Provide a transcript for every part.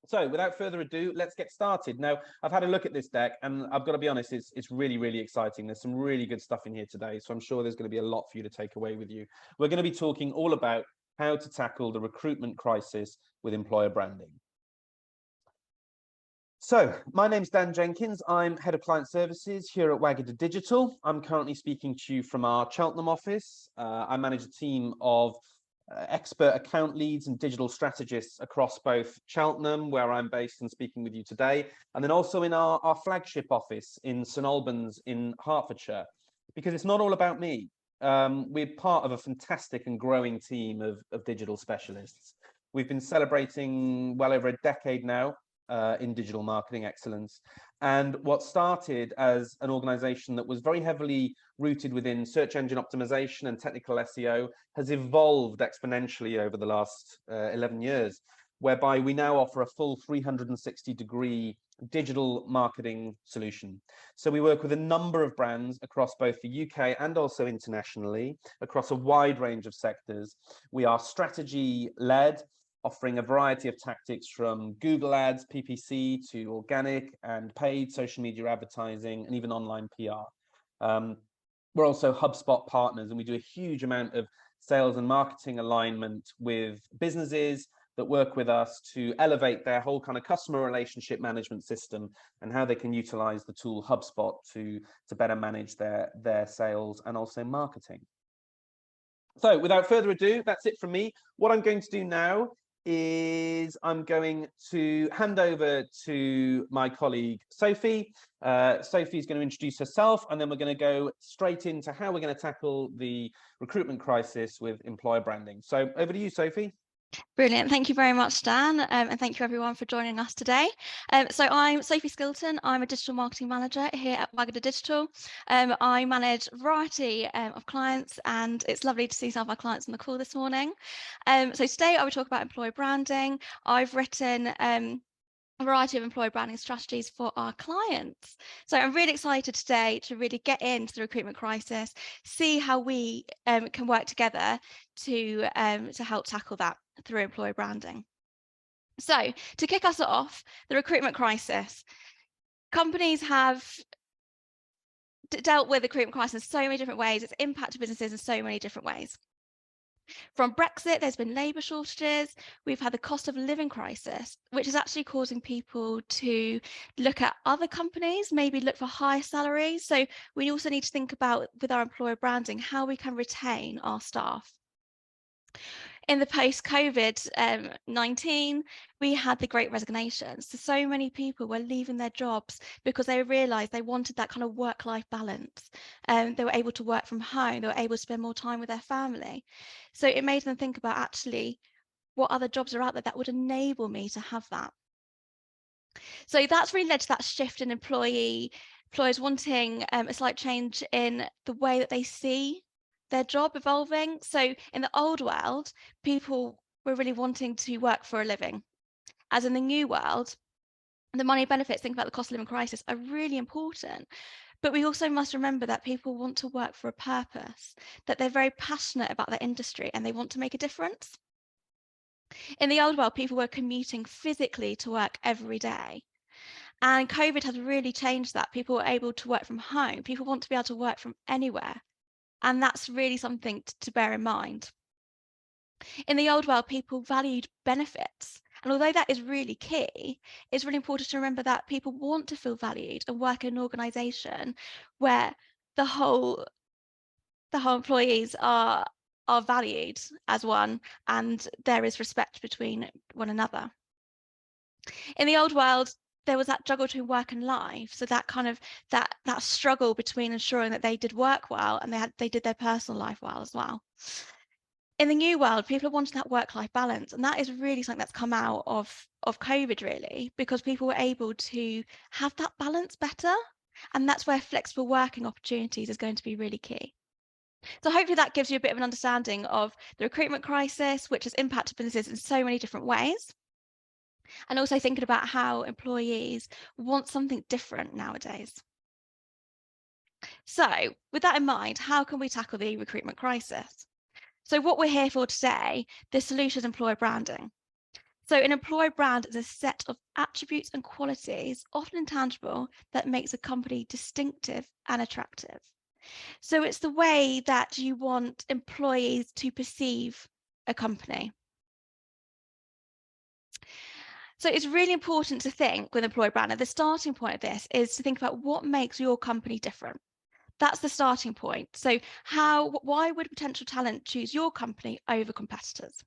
So without further ado, let's get started. Now, I've had a look at this deck and I've got to be honest, it's really, really exciting. There's some really good stuff in here today. So I'm sure there's going to be a lot for you to take away with you. We're going to be talking all about how to tackle the recruitment crisis with employer branding. So my name's Dan Jenkins. I'm Head of Client Services here at Wagada Digital. I'm currently speaking to you from our Cheltenham office. I manage a team of expert account leads and digital strategists across both Cheltenham, where I'm based and speaking with you today, and then also in our flagship office in St Albans in Hertfordshire, because it's not all about me. We're part of a fantastic and growing team of digital specialists. We've been celebrating well over a decade now in digital marketing excellence. And what started as an organization that was very heavily rooted within search engine optimization and technical SEO has evolved exponentially over the last 11 years, whereby we now offer a full 360-degree digital marketing solution. So we work with a number of brands across both the UK and also internationally, across a wide range of sectors. We are strategy-led, offering a variety of tactics from Google Ads, PPC, to organic and paid social media advertising, and even online PR. We're also HubSpot partners, and we do a huge amount of sales and marketing alignment with businesses that work with us to elevate their whole kind of customer relationship management system and how they can utilize the tool HubSpot to better manage their sales and also marketing. So without further ado, that's it from me. What I'm going to do now is I'm going to hand over to my colleague Sophie. Sophie is going to introduce herself, and then we're going to go straight into how we're going to tackle the recruitment crisis with employer branding. So over to you, Sophie. Brilliant. Thank you very much, Dan. And thank you everyone for joining us today. So I'm Sophie Skilton. I'm a digital marketing manager here at Wagada Digital. I manage a variety of clients, and it's lovely to see some of our clients on the call this morning. So today I will talk about employer branding. I've written a variety of employer branding strategies for our clients. So I'm really excited today to really get into the recruitment crisis, see how we can work together to help tackle that through employer branding. So to kick us off, the recruitment crisis. Companies have dealt with the recruitment crisis in so many different ways. It's impacted businesses in so many different ways. From Brexit, there's been labour shortages. We've had the cost of living crisis, which is actually causing people to look at other companies, maybe look for higher salaries. So we also need to think about, with our employer branding, how we can retain our staff. In the post-COVID-19, we had the Great Resignation. So many people were leaving their jobs because they realised they wanted that kind of work-life balance. They were able to work from home. They were able to spend more time with their family. So it made them think about actually what other jobs are out there that would enable me to have that. So that's really led to that shift in employers wanting a slight change in the way that they see their job evolving. So in the old world, people were really wanting to work for a living. As in the new world, the money benefits, think about the cost of living crisis, are really important. But we also must remember that people want to work for a purpose, that they're very passionate about their industry and they want to make a difference. In the old world, people were commuting physically to work every day. And COVID has really changed that. People were able to work from home. People want to be able to work from anywhere. And that's really something to bear in mind. In the old world, people valued benefits. And although that is really key, it's really important to remember that people want to feel valued and work in an organisation where the whole employees are valued as one and there is respect between one another. In the old world, there was that juggle between work and life. So that kind of that struggle between ensuring that they did work well and they did their personal life well as well. In the new world, people are wanting that work-life balance, and that is really something that's come out of COVID, really, because people were able to have that balance better, and that's where flexible working opportunities is going to be really key. So hopefully that gives you a bit of an understanding of the recruitment crisis, which has impacted businesses in so many different ways. And also thinking about how employees want something different nowadays. So with that in mind, how can we tackle the recruitment crisis? So what we're here for today, the solution is employer branding. So an employer brand is a set of attributes and qualities, often intangible, that makes a company distinctive and attractive. So it's the way that you want employees to perceive a company. So it's really important to think with employer brand, and the starting point of this is to think about what makes your company different. That's the starting point. So why would potential talent choose your company over competitors?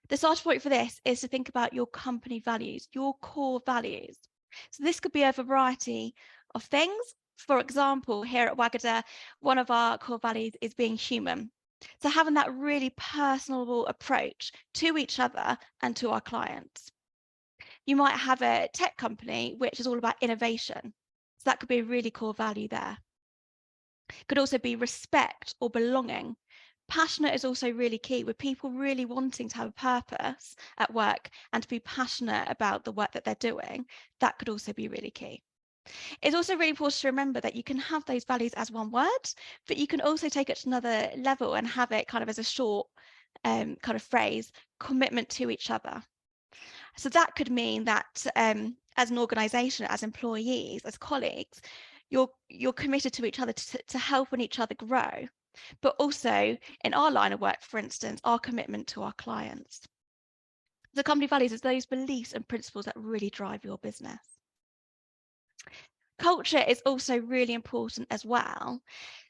The starting point for this is to think about your company values, your core values. So this could be a variety of things. For example, here at Wagada, one of our core values is being human. So having that really personable approach to each other and to our clients. You might have a tech company which is all about innovation. So that could be a really core value there. Could also be respect or belonging. Passionate is also really key, with people really wanting to have a purpose at work and to be passionate about the work that they're doing. That could also be really key. It's also really important to remember that you can have those values as one word, but you can also take it to another level and have it kind of as a short kind of phrase, commitment to each other. So that could mean that as an organisation, as employees, as colleagues, you're committed to each other to helping each other grow, but also in our line of work, for instance, our commitment to our clients. The company values is those beliefs and principles that really drive your business. Culture is also really important as well.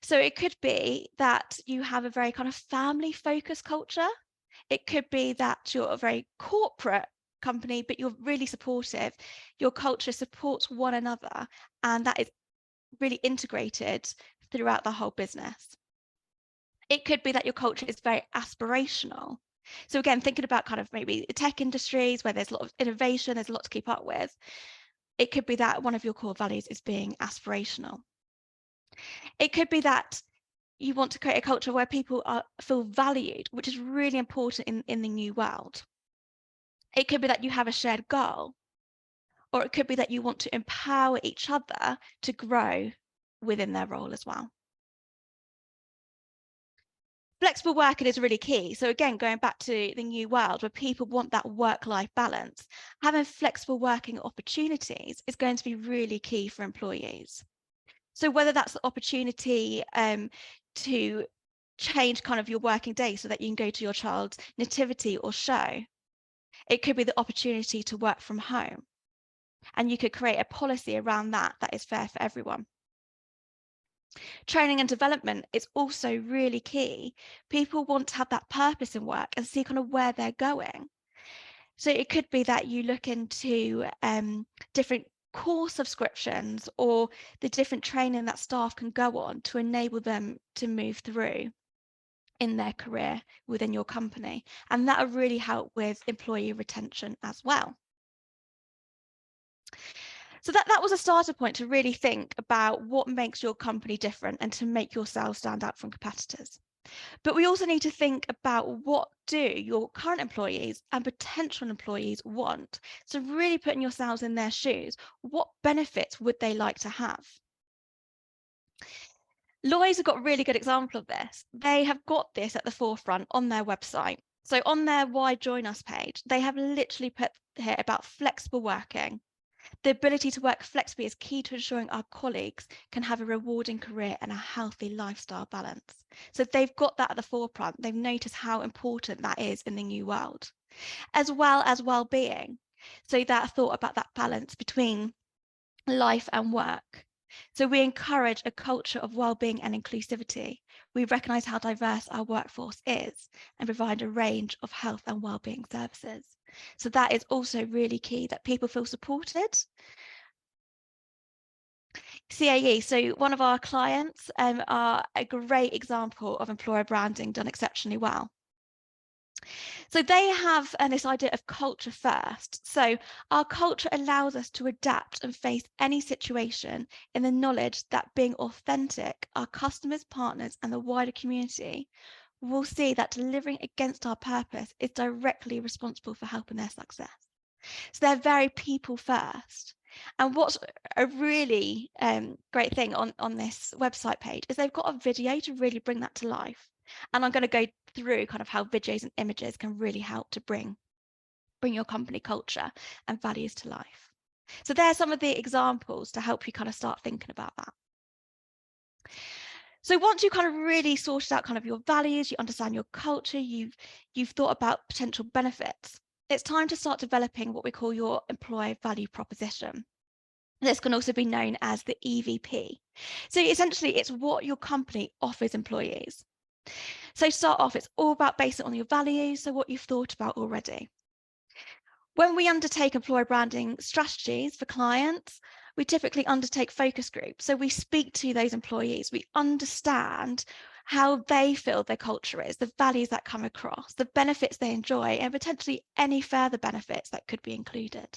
So it could be that you have a very kind of family focused culture. It could be that you're a very corporate company, but you're really supportive. Your culture supports one another, and that is really integrated throughout the whole business. It could be that your culture is very aspirational. So again, thinking about kind of maybe the tech industries where there's a lot of innovation, there's a lot to keep up with. It could be that one of your core values is being aspirational. It could be that you want to create a culture where people feel valued, which is really important in the new world. It could be that you have a shared goal, or it could be that you want to empower each other to grow within their role as well. Flexible working is really key. So again, going back to the new world where people want that work-life balance, having flexible working opportunities is going to be really key for employees. So whether that's the opportunity to change kind of your working day so that you can go to your child's nativity or show, it could be the opportunity to work from home. And you could create a policy around that is fair for everyone. Training and development is also really key. People want to have that purpose in work and see kind of where they're going. So it could be that you look into different course subscriptions or the different training that staff can go on to enable them to move through in their career within your company. And that will really help with employee retention as well. So that was a starter point to really think about what makes your company different and to make yourself stand out from competitors. But we also need to think about what do your current employees and potential employees want. So really putting yourselves in their shoes, what benefits would they like to have? Lloyds have got a really good example of this. They have got this at the forefront on their website. So on their Why Join Us page, they have literally put here about flexible working. The ability to work flexibly is key to ensuring our colleagues can have a rewarding career and a healthy lifestyle balance. So they've got that at the forefront. They've noticed how important that is in the new world, as well as well-being. So that thought about that balance between life and work. So we encourage a culture of well-being and inclusivity. We recognise how diverse our workforce is and provide a range of health and well-being services. So that is also really key, that people feel supported. CAE, so one of our clients are a great example of employer branding done exceptionally well. So they have this idea of culture first. So our culture allows us to adapt and face any situation in the knowledge that being authentic, our customers, partners, and the wider community will see that delivering against our purpose is directly responsible for helping their success. So they're very people first. And what's a really great thing on this website page is they've got a video to really bring that to life. And I'm going to go through kind of how videos and images can really help to bring bring your company culture and values to life. So there's some of the examples to help you kind of start thinking about that. So once you kind of really sorted out kind of your values, you understand your culture, you've thought about potential benefits, it's time to start developing what we call your employee value proposition. This can also be known as the EVP. So essentially, it's what your company offers employees. So to start off, it's all about basing it on your values, so what you've thought about already. When we undertake employer branding strategies for clients, we typically undertake focus groups. So we speak to those employees, we understand how they feel their culture is, the values that come across, the benefits they enjoy, and potentially any further benefits that could be included.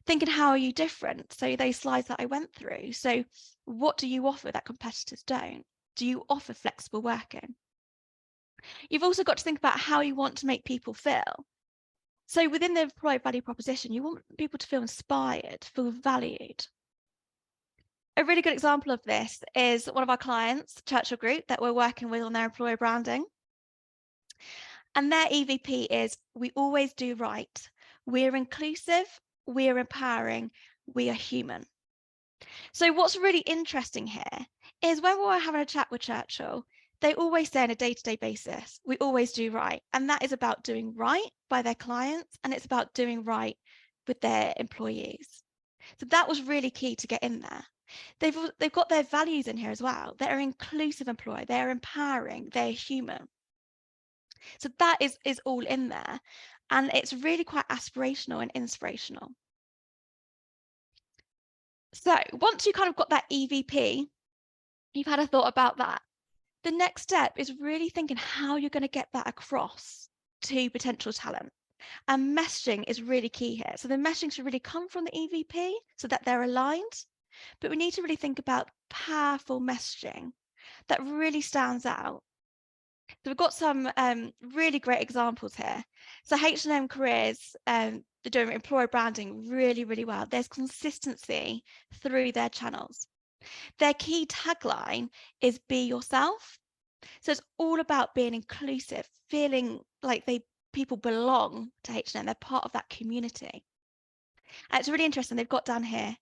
Thinking, how are you different? So those slides that I went through. So what do you offer that competitors don't? Do you offer flexible working? You've also got to think about how you want to make people feel. So within the employee value proposition, you want people to feel inspired, feel valued. A really good example of this is one of our clients, Churchill Group, that we're working with on their employer branding. And their EVP is, we always do right. We're inclusive, we're empowering, we are human. So what's really interesting here is when we're having a chat with Churchill, they always say on a day-to-day basis, we always do right. And that is about doing right by their clients, and it's about doing right with their employees. So that was really key to get in there. They've got their values in here as well. They're an inclusive employer, they're empowering, they're human. So that is all in there. And it's really quite aspirational and inspirational. So once you kind of got that EVP, you've had a thought about that. The next step is really thinking how you're going to get that across to potential talent. And messaging is really key here. So the messaging should really come from the EVP so that they're aligned. But we need to really think about powerful messaging that really stands out. So we've got some really great examples here. So H&M Careers, they're doing employer branding really, really well. There's consistency through their channels. Their key tagline is be yourself. So it's all about being inclusive, feeling like people belong to H&M. They're part of that community. And it's really interesting. They've got down here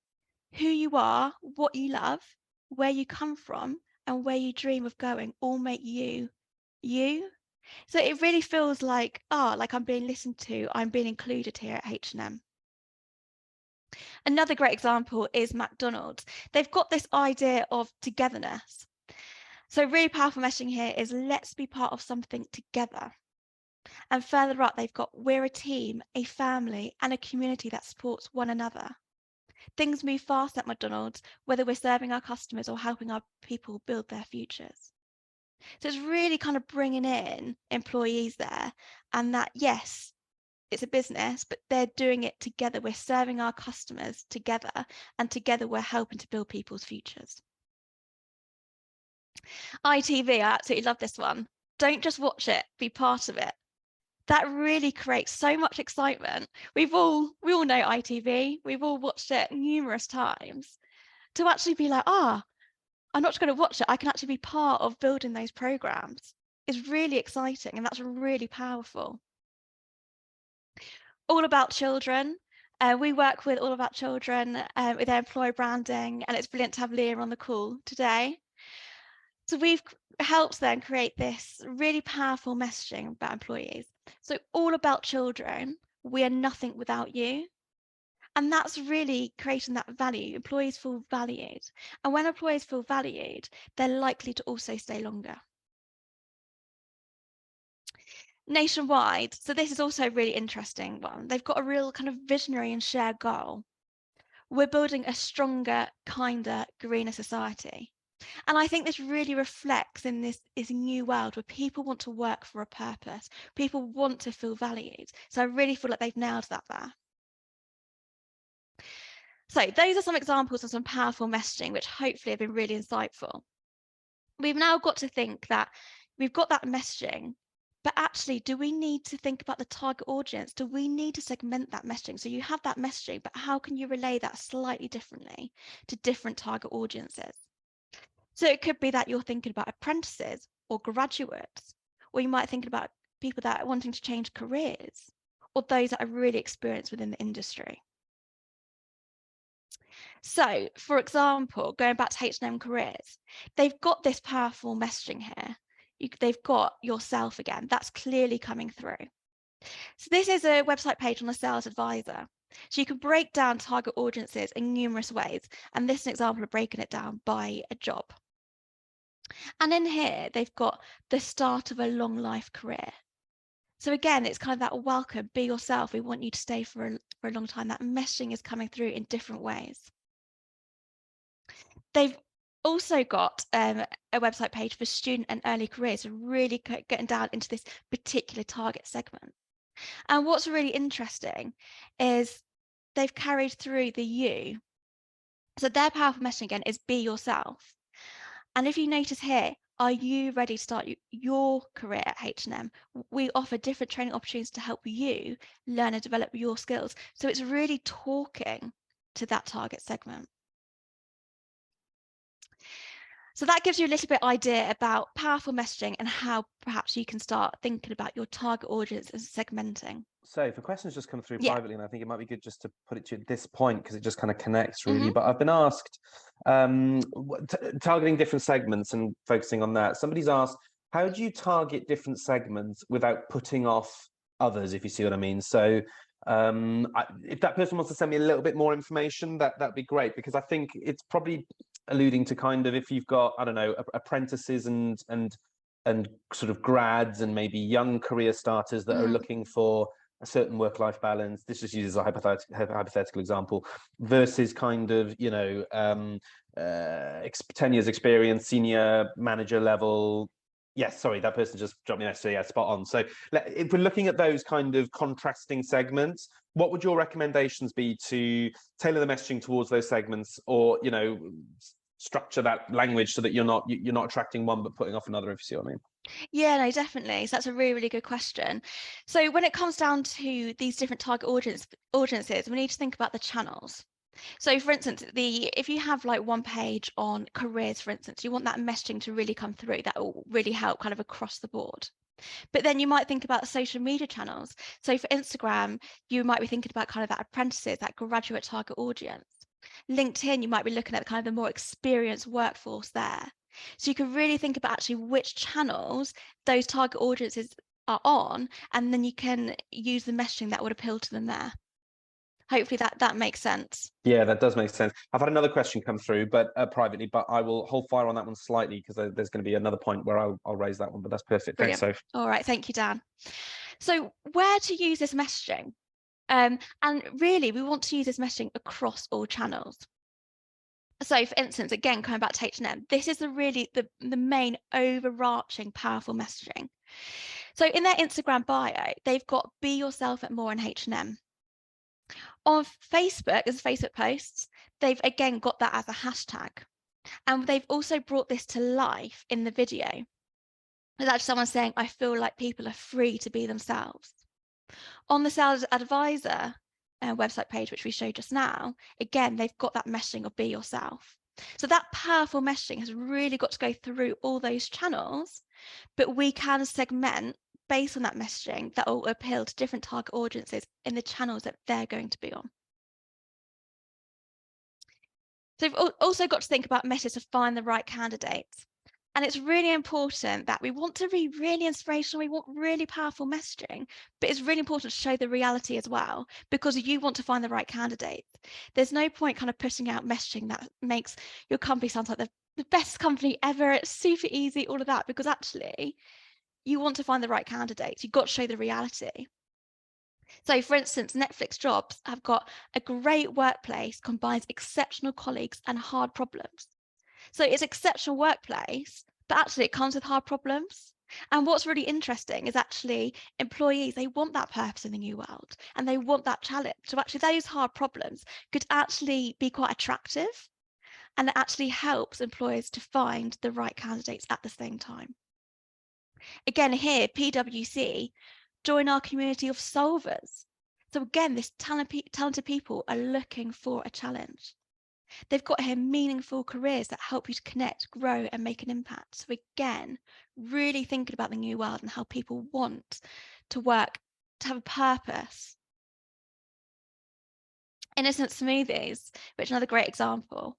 who you are, what you love, where you come from, and where you dream of going all make you, you. So it really feels like, like I'm being listened to, I'm being included here at H&M. Another great example is McDonald's. They've got this idea of togetherness. So really powerful messaging here is let's be part of something together. And further up, they've got we're a team, a family, and a community that supports one another. Things move fast at McDonald's, whether we're serving our customers or helping our people build their futures. So it's really kind of bringing in employees there, and that, yes, it's a business, but they're doing it together. We're serving our customers together, and together we're helping to build people's futures. ITV, I absolutely love this one. Don't just watch it, be part of it. That really creates so much excitement. We all know ITV. We've all watched it numerous times. To actually be like, I'm not just going to watch it. I can actually be part of building those programs is really exciting, and that's really powerful. All About Children. We work with All About Children with their employer branding, and it's brilliant to have Leah on the call today. So we've helped them create this really powerful messaging about employees. So all about children, we are nothing without you. And that's really creating that value. Employees feel valued. And when employees feel valued, they're likely to also stay longer. Nationwide, so this is also a really interesting one. They've got a real kind of visionary and shared goal. We're building a stronger, kinder, greener society. And I think this really reflects in this new world where people want to work for a purpose. People want to feel valued. So I really feel like they've nailed that there. So those are some examples of some powerful messaging, which hopefully have been really insightful. We've now got to think that we've got that messaging, but actually, do we need to think about the target audience? Do we need to segment that messaging? So you have that messaging, but how can you relay that slightly differently to different target audiences? So it could be that you're thinking about apprentices or graduates, or you might think about people that are wanting to change careers, or those that are really experienced within the industry. So, for example, going back to H&M Careers, they've got this powerful messaging here. They've got yourself again. That's clearly coming through. So this is a website page on a sales advisor. So you can break down target audiences in numerous ways. And this is an example of breaking it down by a job. And in here, they've got the start of a long life career. So again, it's kind of that welcome, be yourself. We want you to stay for a long time. That messaging is coming through in different ways. They've also got a website page for student and early careers, so really getting down into this particular target segment. And what's really interesting is they've carried through the you. So their powerful messaging again is be yourself. And if you notice here, are you ready to start your career at H&M? We offer different training opportunities to help you learn and develop your skills. So it's really talking to that target segment. So that gives you a little bit idea about powerful messaging and how perhaps you can start thinking about your target audience and segmenting. So for questions just come through Yeah. privately, and I think it might be good just to put it to you at this point because it just kind of connects really. But I've been asked, targeting different segments and focusing on that. Somebody's asked, how do you target different segments without putting off others, if you see what I mean? So if that person wants to send me a little bit more information, that'd be great, because I think it's probably alluding to kind of, if you've got, I don't know, apprentices and sort of grads and maybe young career starters that are looking for a certain work-life balance. This just uses a hypothetical example, versus kind of, 10 years experience, senior manager level. Yes, sorry, that person just dropped me a message. Yeah, spot on. So if we're looking at those kind of contrasting segments, what would your recommendations be to tailor the messaging towards those segments, or structure that language so that you're not attracting one but putting off another, if you see what I mean? Yeah, no, definitely. So that's a really, really good question. So when it comes down to these different target audiences, we need to think about the channels. So for instance, if you have like one page on careers, for instance, you want that messaging to really come through. That will really help kind of across the board. But then you might think about social media channels. So for Instagram, you might be thinking about kind of that apprentices, that graduate target audience. LinkedIn, you might be looking at kind of the more experienced workforce there. So you can really think about actually which channels those target audiences are on, and then you can use the messaging that would appeal to them there. Hopefully that makes sense. Yeah, that does make sense. I've had another question come through, but privately, but I will hold fire on that one slightly because there's going to be another point where I'll raise that one, but that's perfect. Brilliant. Thanks, Soph. All right, thank you, Dan. So where to use this messaging? And really, we want to use this messaging across all channels. So for instance, again, coming back to H&M, this is the main overarching powerful messaging. So in their Instagram bio, they've got be yourself at more in H&M. On Facebook, as Facebook posts, they've again got that as a hashtag. And they've also brought this to life in the video. There's actually someone saying, I feel like people are free to be themselves. On the sales advisor website page, which we showed just now, again, they've got that messaging of be yourself. So that powerful messaging has really got to go through all those channels, but we can segment based on that messaging that will appeal to different target audiences in the channels that they're going to be on. So we've also got to think about methods to find the right candidates. And it's really important that we want to be really inspirational, we want really powerful messaging, but it's really important to show the reality as well, because you want to find the right candidate. There's no point kind of putting out messaging that makes your company sound like the best company ever, it's super easy, all of that, because actually you want to find the right candidates. You've got to show the reality. So for instance, Netflix Jobs have got a great workplace, combines exceptional colleagues and hard problems. So it's exceptional workplace, but actually it comes with hard problems. And what's really interesting is actually employees, they want that purpose in the new world and they want that challenge. So actually those hard problems could actually be quite attractive, and it actually helps employers to find the right candidates at the same time. Again, here, PwC, join our community of solvers. So again, this talented people are looking for a challenge. They've got here meaningful careers that help you to connect, grow, and make an impact. So again, really thinking about the new world and how people want to work to have a purpose. Innocent smoothies, which is another great example.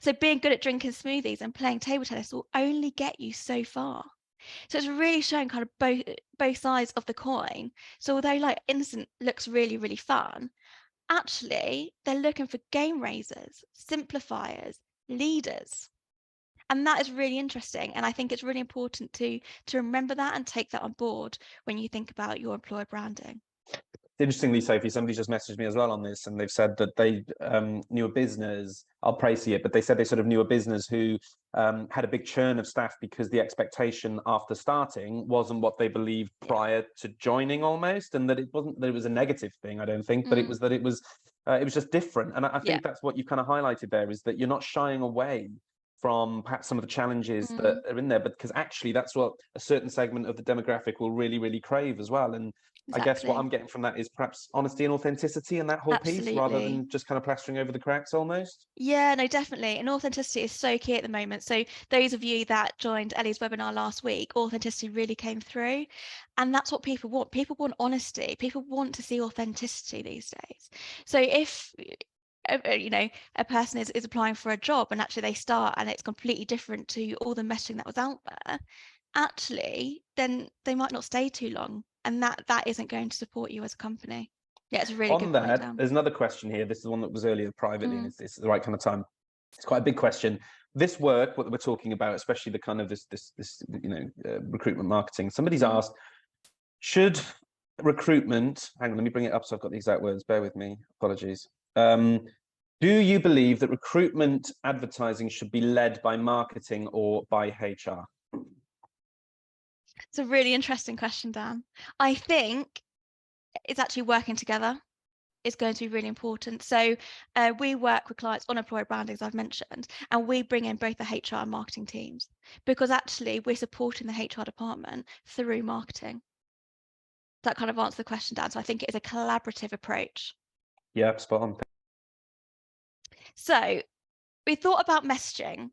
So being good at drinking smoothies and playing table tennis will only get you so far. So it's really showing kind of both sides of the coin. So although like Innocent looks really, really fun, actually they're looking for game raisers, simplifiers, leaders. And that is really interesting. And I think it's really important to remember that and take that on board when you think about your employer branding. Interestingly, Sophie, somebody just messaged me as well on this, and they've said that they knew a business, I'll praise it, but they said they sort of knew a business who had a big churn of staff because the expectation after starting wasn't what they believed prior to joining almost, and that it wasn't that it was a negative thing, I don't think, but it was that it was just different. And I think that's what you kind of highlighted there, is that you're not shying away from perhaps some of the challenges that are in there, but because actually that's what a certain segment of the demographic will really, really crave as well. And I guess what I'm getting from that is perhaps honesty and authenticity in that whole piece, rather than just kind of plastering over the cracks almost. Yeah, no, definitely. And authenticity is so key at the moment. So those of you that joined Ellie's webinar last week, authenticity really came through. And that's what people want. People want honesty. People want to see authenticity these days. So if you know, a person is applying for a job and actually they start and it's completely different to all the messaging that was out there, actually, then they might not stay too long. And that isn't going to support you as a company. Yeah, it's a really good point, Dan. There's another question here. This is one that was earlier privately, and it's the right kind of time. It's quite a big question. This work, what we're talking about, especially the kind of this recruitment marketing. Somebody's asked, should recruitment, hang on, let me bring it up so I've got the exact words, bear with me, apologies. Do you believe that recruitment advertising should be led by marketing or by HR? It's a really interesting question, Dan. I think it's actually working together is going to be really important. So we work with clients on employer branding, as I've mentioned, and we bring in both the HR and marketing teams, because actually we're supporting the HR department through marketing. That kind of answers the question, Dan. So I think it is a collaborative approach. Yeah, spot on. So we thought about messaging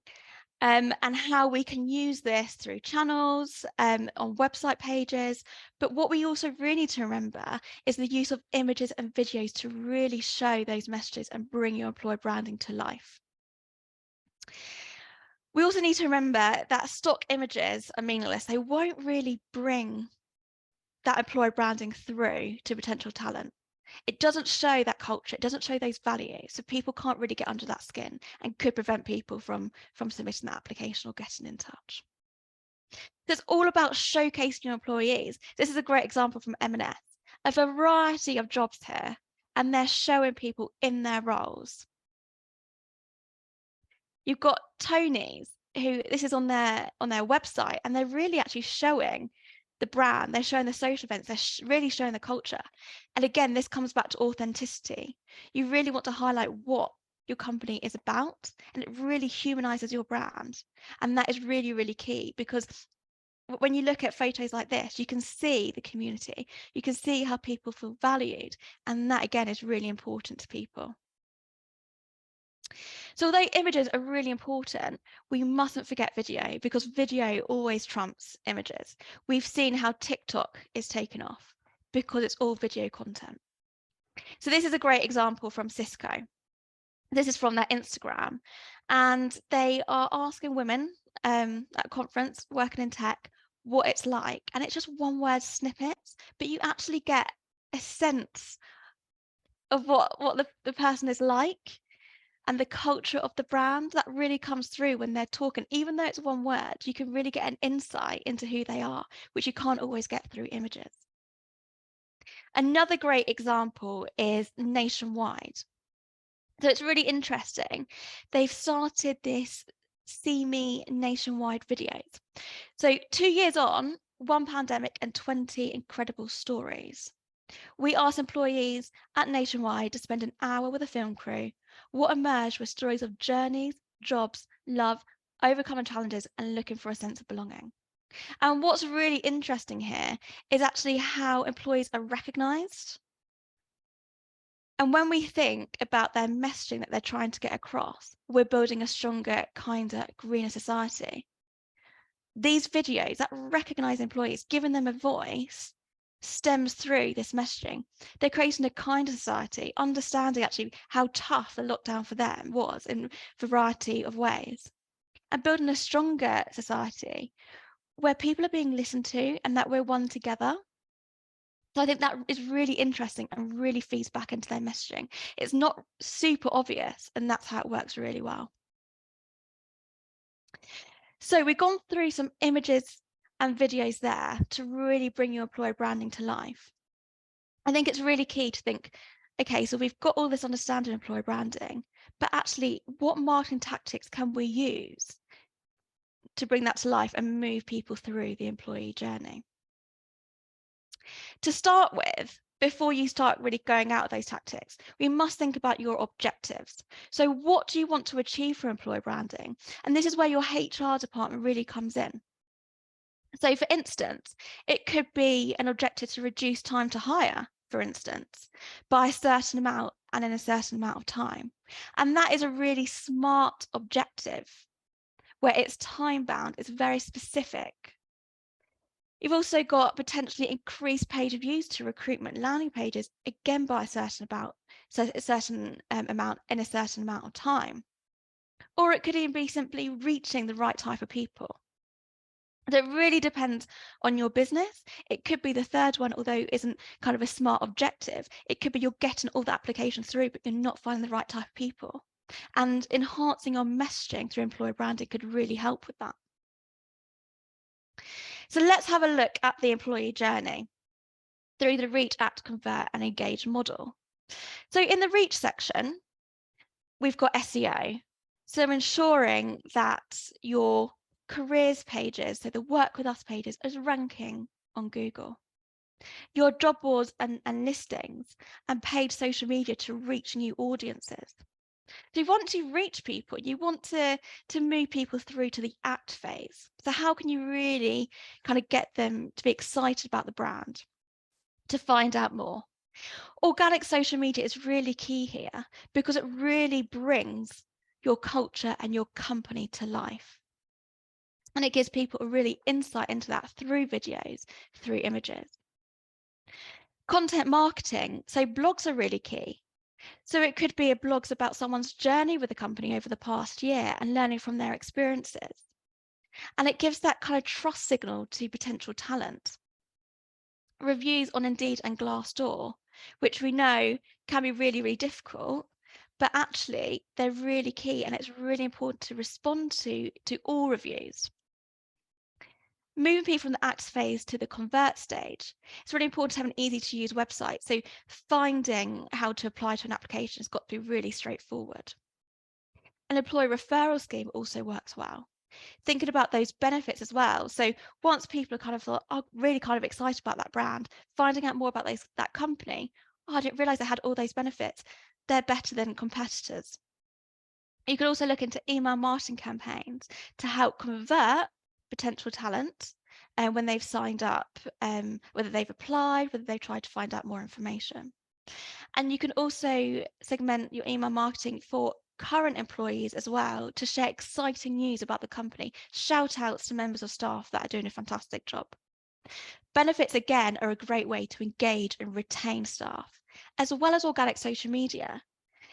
and how we can use this through channels, on website pages. But what we also really need to remember is the use of images and videos to really show those messages and bring your employer branding to life. We also need to remember that stock images are meaningless. They won't really bring that employer branding through to potential talent. It doesn't show that culture, it doesn't show those values, so people can't really get under that skin and could prevent people from submitting that application or getting in touch. So it's all about showcasing your employees. This is a great example from M&S, a variety of jobs here, and they're showing people in their roles. You've got Tony's, who this is on their website, and they're really actually showing the brand, they're showing the social events, they're really showing the culture. And again, this comes back to authenticity. You really want to highlight what your company is about, and it really humanizes your brand. And that is really, really key, because when you look at photos like this, you can see the community, you can see how people feel valued, and that again is really important to people. So although images are really important, we mustn't forget video, because video always trumps images. We've seen how TikTok is taken off because it's all video content. So this is a great example from Cisco. This is from their Instagram, and they are asking women at a conference working in tech what it's like. And it's just one word snippets, but you actually get a sense of what the person is like. And the culture of the brand, that really comes through when they're talking. Even though it's one word, you can really get an insight into who they are, which you can't always get through images. Another great example is Nationwide. So it's really interesting. They've started this See Me Nationwide videos. So 2 years on, 1 pandemic and 20 incredible stories. We asked employees at Nationwide to spend an hour with a film crew. What emerged were stories of journeys, jobs, love, overcoming challenges, and looking for a sense of belonging. And what's really interesting here is actually how employees are recognised. And when we think about their messaging that they're trying to get across, we're building a stronger, kinder, greener society. These videos that recognise employees, giving them a voice, stems through this messaging. They're creating a kinder society, understanding actually how tough the lockdown for them was in a variety of ways, and building a stronger society where people are being listened to and that we're one together. So I think that is really interesting and really feeds back into their messaging. It's not super obvious, and that's how it works really well. So we've gone through some images and videos there to really bring your employer branding to life. I think it's really key to think, okay, so we've got all this understanding of employer branding, but actually what marketing tactics can we use to bring that to life and move people through the employee journey? To start with, before you start really going out of those tactics, we must think about your objectives. So what do you want to achieve for employer branding? And this is where your HR department really comes in. So for instance, it could be an objective to reduce time to hire, for instance, by a certain amount and in a certain amount of time. And that is a really smart objective where it's time bound, it's very specific. You've also got potentially increased page views to recruitment landing pages, again by a certain amount in a certain amount of time. Or it could even be simply reaching the right type of people. So it really depends on your business. It could be the third one, although it isn't kind of a smart objective. It could be you're getting all the applications through, but you're not finding the right type of people. And enhancing your messaging through employer branding could really help with that. So let's have a look at the employee journey through the reach, act, convert, and engage model. So in the reach section, we've got SEO. So ensuring that your careers pages, so the work with us pages, is ranking on Google. Your job boards and listings and paid social media to reach new audiences. So you want to reach people, you want to move people through to the act phase. So how can you really kind of get them to be excited about the brand, to find out more? Organic social media is really key here because it really brings your culture and your company to life. And it gives people a really insight into that through videos, through images. Content marketing, so blogs are really key. So it could be a blogs about someone's journey with the company over the past year and learning from their experiences. And it gives that kind of trust signal to potential talent. Reviews on Indeed and Glassdoor, which we know can be really, really difficult, but actually they're really key, and it's really important to respond to all reviews. Moving people from the act phase to the convert stage, it's really important to have an easy to use website. So finding how to apply to an application has got to be really straightforward. An employee referral scheme also works well. Thinking about those benefits as well. So once people are kind of really kind of excited about that brand, finding out more about that company, I didn't realize they had all those benefits. They're better than competitors. You could also look into email marketing campaigns to help convert potential talent when they've signed up, whether they've applied, whether they've tried to find out more information. And you can also segment your email marketing for current employees as well to share exciting news about the company, shout outs to members of staff that are doing a fantastic job. Benefits, again, are a great way to engage and retain staff, as well as organic social media.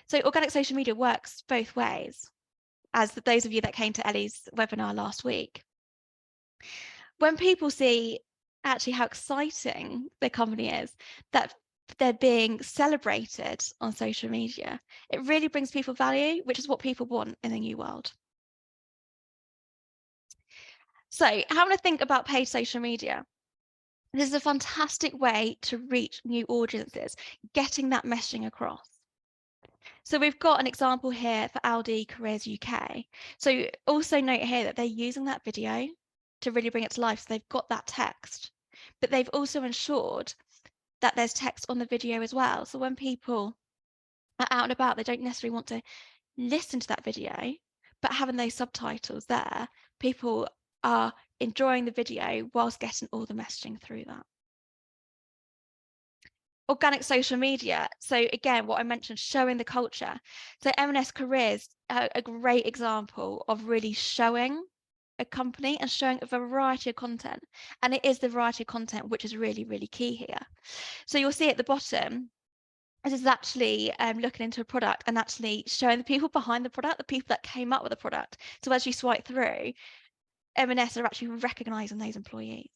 So organic social media works both ways, as those of you that came to Ellie's webinar last week. When people see actually how exciting their company is, that they're being celebrated on social media, it really brings people value, which is what people want in the new world. So having to think about paid social media. This is a fantastic way to reach new audiences, getting that messaging across. So we've got an example here for Aldi Careers UK. So also note here that they're using that video to really bring it to life. So they've got that text, but they've also ensured that there's text on the video as well. So when people are out and about, they don't necessarily want to listen to that video, but having those subtitles there, people are enjoying the video whilst getting all the messaging through that. Organic social media. So again, what I mentioned, showing the culture. So M&S Careers, a great example of really showing a company and showing a variety of content. And it is the variety of content which is really, really key here. So you'll see at the bottom, this is actually looking into a product and actually showing the people behind the product, the people that came up with the product. So as you swipe through, M&S are actually recognising those employees.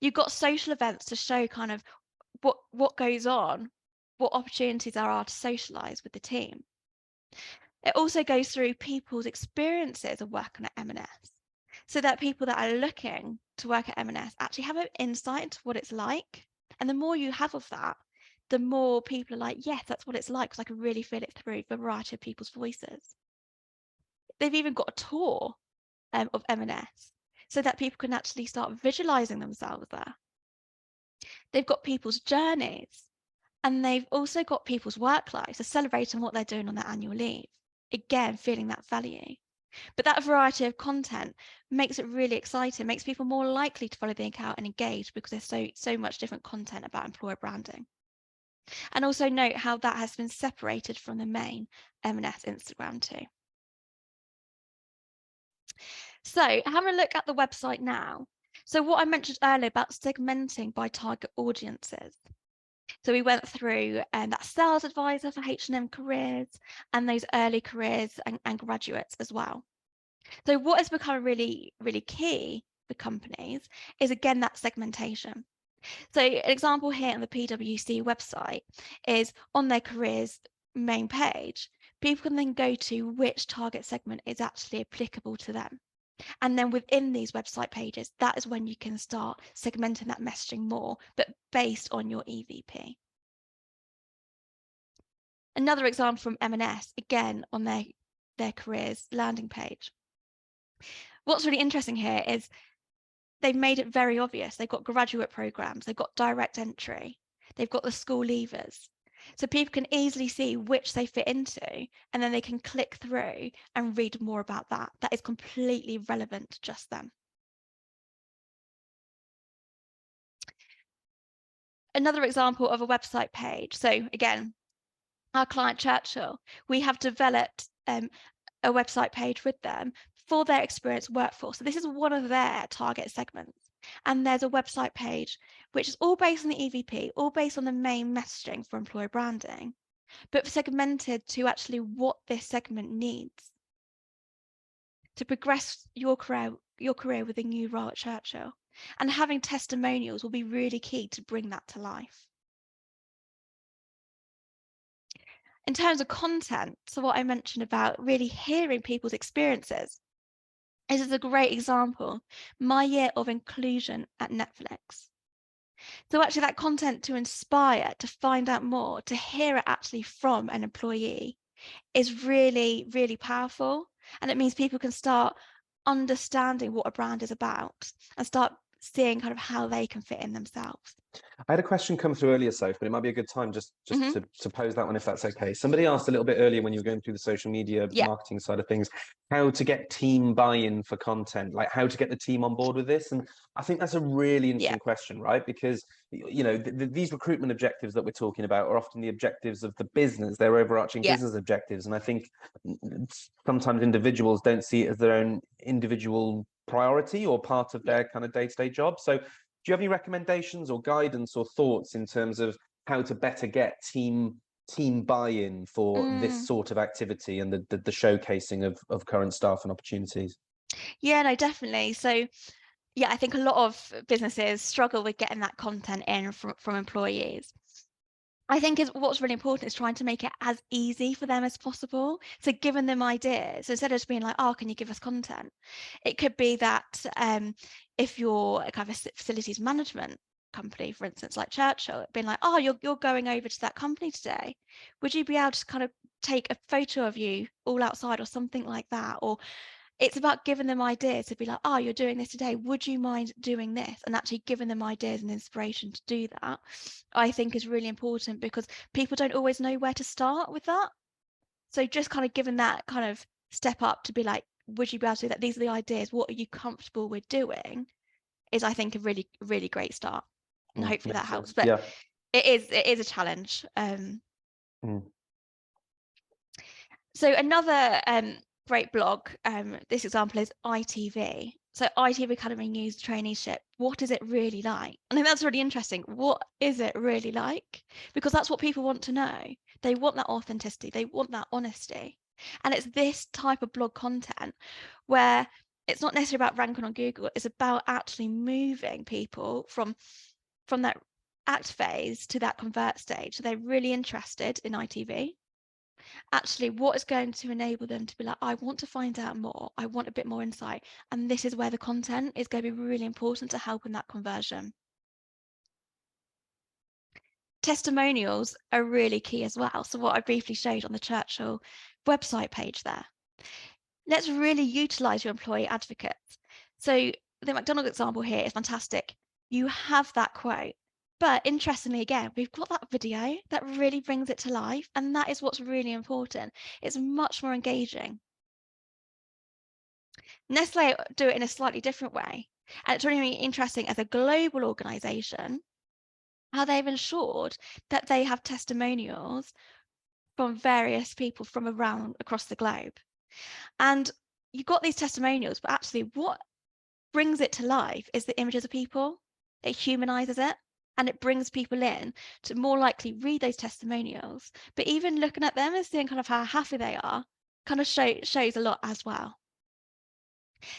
You've got social events to show kind of what goes on, what opportunities there are to socialise with the team. It also goes through people's experiences of working at M&S, so that people that are looking to work at M&S actually have an insight into what it's like. And the more you have of that, the more people are like, yes, that's what it's like, because I can really feel it through a variety of people's voices. They've even got a tour of M&S, so that people can actually start visualizing themselves there. They've got people's journeys, and they've also got people's work lives, so celebrating what they're doing on their annual leave. Again, feeling that value. But that variety of content makes it really exciting, makes people more likely to follow the account and engage, because there's so much different content about employer branding. And also note how that has been separated from the main M&S Instagram too. So having a look at the website now. So what I mentioned earlier about segmenting by target audiences. So we went through that sales advisor for H&M careers and those early careers and graduates as well. So what has become really, really key for companies is, again, that segmentation. So an example here on the PwC website is on their careers main page, people can then go to which target segment is actually applicable to them. And then within these website pages, that is when you can start segmenting that messaging more, but based on your EVP. Another example from M&S, again, on their careers landing page. What's really interesting here is they've made it very obvious. They've got graduate programs, they've got direct entry, they've got the school leavers. So people can easily see which they fit into, and then they can click through and read more about that. That is completely relevant to just them. Another example of a website page. So again, our client Churchill, we have developed a website page with them for their experienced workforce. So this is one of their target segments. And there's a website page which is all based on the EVP, all based on the main messaging for employer branding, but segmented to actually what this segment needs to progress your career with a new role at Churchill. And having testimonials will be really key to bring that to life. In terms of content, so what I mentioned about really hearing people's experiences, this is a great example, my year of inclusion at Netflix. So actually that content to inspire, to find out more, to hear it actually from an employee is really, really powerful. And it means people can start understanding what a brand is about and start seeing kind of how they can fit in themselves. I had a question come through earlier, Soph, but it might be a good time just to pose that one, if that's okay. Somebody asked a little bit earlier when you were going through the social media marketing side of things, how to get team buy-in for content, like how to get the team on board with this. And I think that's a really interesting question, right? Because, you know, these recruitment objectives that we're talking about are often the objectives of the business, their overarching business objectives. And I think sometimes individuals don't see it as their own individual priority or part of their kind of day-to-day job. So do you have any recommendations or guidance or thoughts in terms of how to better get team buy-in for this sort of activity and the showcasing of current staff and opportunities? Yeah, no, definitely. So yeah, I think a lot of businesses struggle with getting that content in from employees. I think what's really important is trying to make it as easy for them as possible. So giving them ideas. So instead of just being like, oh, can you give us content? It could be that if you're a kind of a facilities management company, for instance, like Churchill, being like, oh, you're going over to that company today. Would you be able to kind of take a photo of you all outside or something like that? Or it's about giving them ideas to be like, oh, you're doing this today. Would you mind doing this? And actually giving them ideas and inspiration to do that, I think is really important, because people don't always know where to start with that. So just kind of giving that kind of step up to be like, would you be able to do that? These are the ideas. What are you comfortable with doing? Is, I think, a really, really great start. And hopefully that helps. But it is a challenge. So another great blog. This example is ITV. So ITV Academy News Traineeship. What is it really like? I think that's really interesting. What is it really like? Because that's what people want to know. They want that authenticity. They want that honesty. And it's this type of blog content where it's not necessarily about ranking on Google. It's about actually moving people from that act phase to that convert stage. So they're really interested in ITV. Actually, what is going to enable them to be like, I want to find out more, I want a bit more insight, and this is where the content is going to be really important to help in that conversion. Testimonials are really key as well. So what I briefly showed on the Churchill website page there. Let's really utilize your employee advocates. So the McDonald's example here is fantastic. You have that quote. But interestingly, again, we've got that video that really brings it to life. And that is what's really important. It's much more engaging. Nestle do it in a slightly different way. And it's really interesting as a global organization, how they've ensured that they have testimonials from various people from around across the globe. And you've got these testimonials, but actually what brings it to life is the images of people. It humanizes it. And it brings people in to more likely read those testimonials. But even looking at them and seeing kind of how happy they are kind of shows a lot as well.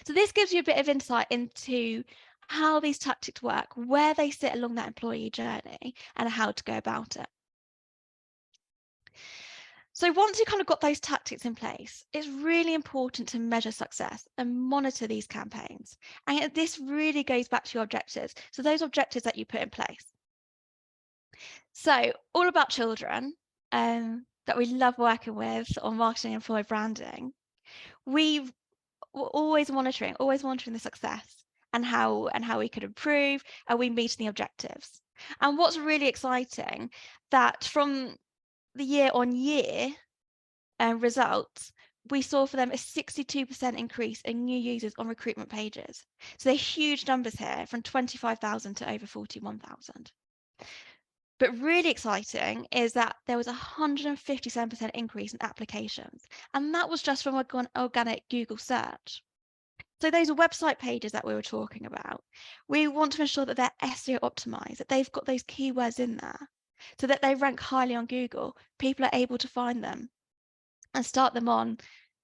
So this gives you a bit of insight into how these tactics work, where they sit along that employee journey, and how to go about it. So once you've kind of got those tactics in place, it's really important to measure success and monitor these campaigns. And this really goes back to your objectives. So those objectives that you put in place. So all about children that we love working with on marketing and employee branding, we're always monitoring the success and how we could improve. Are we meeting the objectives? And what's really exciting that from the year-on-year results, we saw for them a 62% increase in new users on recruitment pages. So they're huge numbers here, from 25,000 to over 41,000. But really exciting is that there was a 157% increase in applications, and that was just from an organic Google search. So those website pages that we were talking about, we want to ensure that they're SEO optimized, that they've got those keywords in there so that they rank highly on Google. People are able to find them and start them on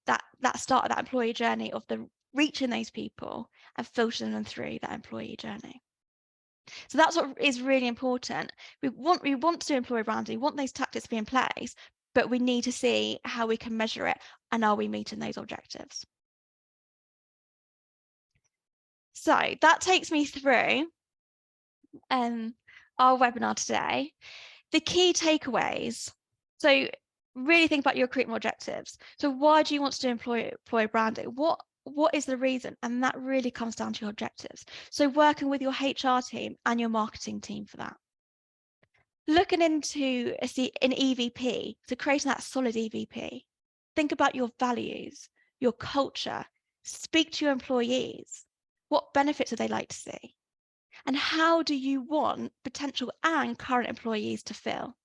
that start of that employee journey of the reaching those people and filtering them through that employee journey. So that's what is really important. We want to do employee branding, we want those tactics to be in place, but we need to see how we can measure it and are we meeting those objectives. So that takes me through our webinar today. The key takeaways. So really think about your recruitment objectives. So why do you want to do employee branding? What is the reason? And that really comes down to your objectives. So working with your HR team and your marketing team for that. Looking into an EVP, so creating that solid EVP. Think about your values, your culture, speak to your employees. What benefits would they like to see? And how do you want potential and current employees to feel?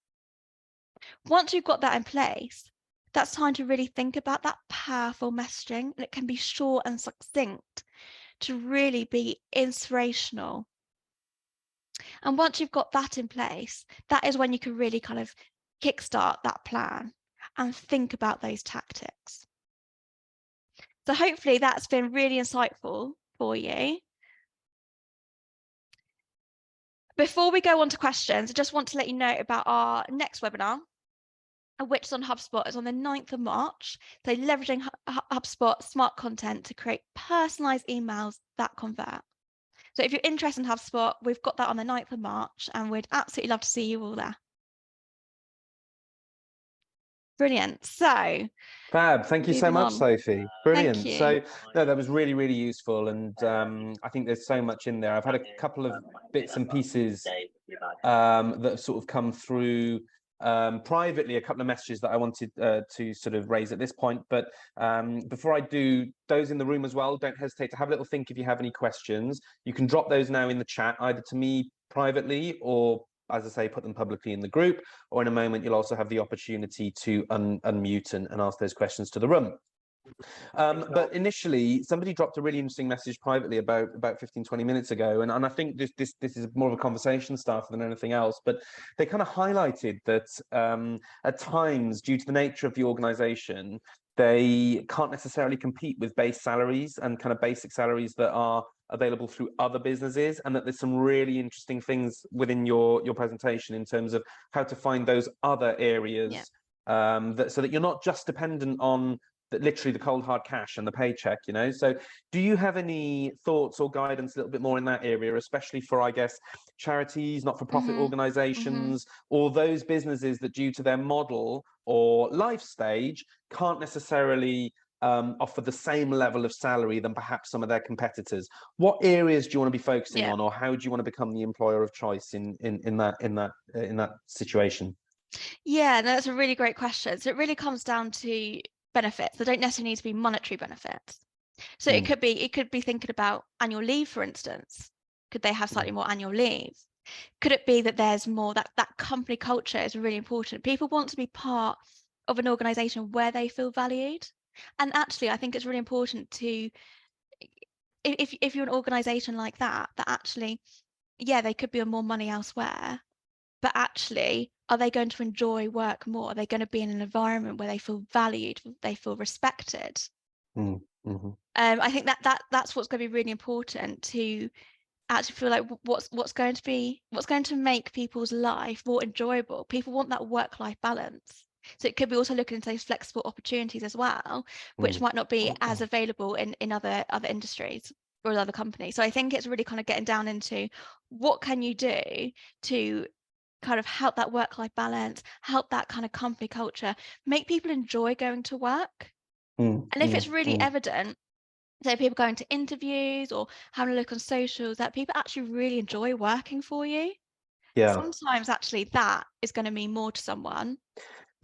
Once you've got that in place, that's time to really think about that powerful messaging, and it can be short and succinct to really be inspirational. And once you've got that in place, that is when you can really kind of kickstart that plan and think about those tactics. So hopefully that's been really insightful for you. Before we go on to questions, I just want to let you know about our next webinar, which is on HubSpot. It's on the 9th of March. So leveraging HubSpot smart content to create personalized emails that convert. So if you're interested in HubSpot, we've got that on the 9th of March, and we'd absolutely love to see you all there. Brilliant. So fab. Thank you so much, Sophie. Brilliant. Thank you. So no, that was really, really useful. And I think there's so much in there. I've had a couple of bits and pieces that have sort of come through privately, a couple of messages that I wanted to sort of raise at this point. But before I do, those in the room as well, don't hesitate to have a little think if you have any questions. You can drop those now in the chat, either to me privately or, as I say, put them publicly in the group, or in a moment you'll also have the opportunity to unmute and ask those questions to the room. But initially, somebody dropped a really interesting message privately about 15, 20 minutes ago. And I think this is more of a conversation starter than anything else. But they kind of highlighted that at times, due to the nature of the organization, they can't necessarily compete with base salaries and kind of basic salaries that are available through other businesses, and that there's some really interesting things within your presentation in terms of how to find those other areas, so that you're not just dependent on literally the cold hard cash and the paycheck, you know. So do you have any thoughts or guidance a little bit more in that area, especially for, I guess, charities, not-for-profit organizations, or those businesses that, due to their model or life stage, can't necessarily offer the same level of salary than perhaps some of their competitors? What areas do you want to be focusing on, or how do you want to become the employer of choice in that situation? Yeah, no, that's a really great question. So it really comes down to benefits. They don't necessarily need to be monetary benefits. So it could be thinking about annual leave, for instance. Could they have slightly more annual leave? Could it be that there's more, that company culture is really important? People want to be part of an organization where they feel valued. And actually, I think it's really important to, if you're an organization like that actually, they could be on more money elsewhere, but actually, are they going to enjoy work more? Are they going to be in an environment where they feel valued, they feel respected? I think that's what's going to be really important, to actually feel like what's going to make people's life more enjoyable. People want that work-life balance. So it could be also looking into those flexible opportunities as well, which might not be as available in other industries or other companies. So I think it's really kind of getting down into what can you do to kind of help that work-life balance, help that kind of company culture, make people enjoy going to work. And if it's really evident, so people going to interviews or having a look on socials, that people actually really enjoy working for you, sometimes actually that is going to mean more to someone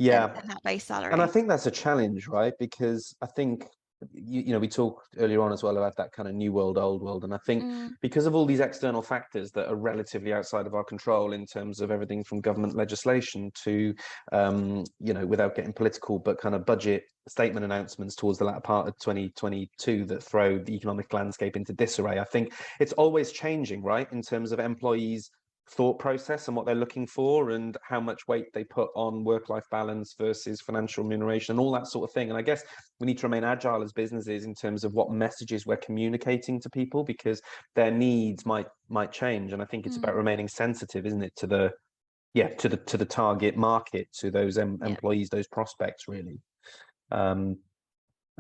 than that base salary. And I think that's a challenge, right? Because I think, you know, we talked earlier on as well about that kind of new world, old world. And I think because of all these external factors that are relatively outside of our control, in terms of everything from government legislation to, you know, without getting political, but kind of budget statement announcements towards the latter part of 2022 that throw the economic landscape into disarray. I think it's always changing, right? In terms of employees' thought process and what they're looking for, and how much weight they put on work-life balance versus financial remuneration and all that sort of thing. And I guess we need to remain agile as businesses in terms of what messages we're communicating to people, because their needs might change. And I think it's about remaining sensitive, isn't it, to the target market, to those employees, those prospects, really.